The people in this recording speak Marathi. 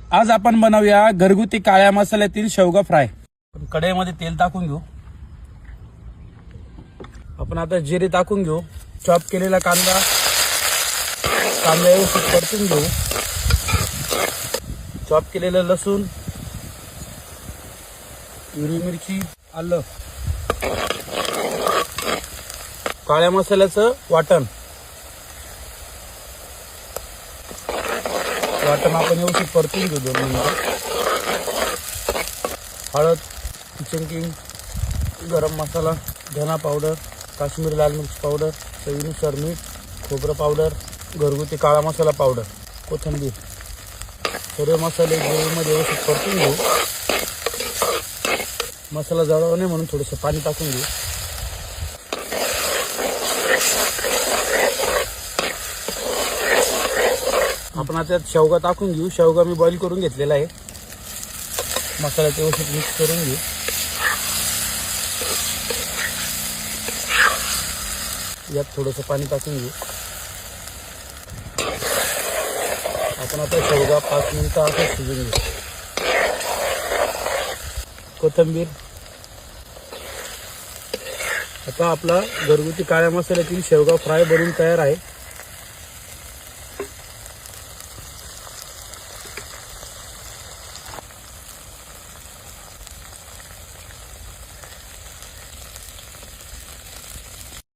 आज आपण बनवूया घरगुती काळ्या मसाल्यातील शेवगा फ्राय। कढईमध्ये तेल टाकून घेऊ। आपण आता जिरे टाकून घेऊ। चॉप केलेला कांदा व्यवस्थित परतून घेऊ। चॉप केलेलं लसूण, हिरवी मिरची, आलं, काळ्या मसाल्याचं वाटण आपण व्यवस्थित परतून घेऊ 2 मिनिटं। हळद, किचन किंग, गरम मसाला, धना पावडर, काश्मीरी लाल मिर्च पावडर, चवीनुसार मीठ, खोबरं पावडर, घरगुती काळा मसाला पावडर, कोथिंबीर, सर्व मसाले ग्रेव्हीमध्ये व्यवस्थित परतून घेऊ। मसाला जळावा नाही म्हणून थोडंसं पाणी टाकून घेऊ। आपण आता त्यात शेवगा टाकून घेऊ। शेवगा मी बॉईल करून घेतलेला आहे। मसाल्यात व्यवस्थित मिक्स करून घेऊ। यात थोडंसं पाणी टाकून घेऊ। आपण आता शेवगा 5 मिनिटं असं शिजून घेऊ। कोथिंबीर। आता आपला घरगुती काळ्या मसाल्यातील शेवगा फ्राय बनून तयार आहे।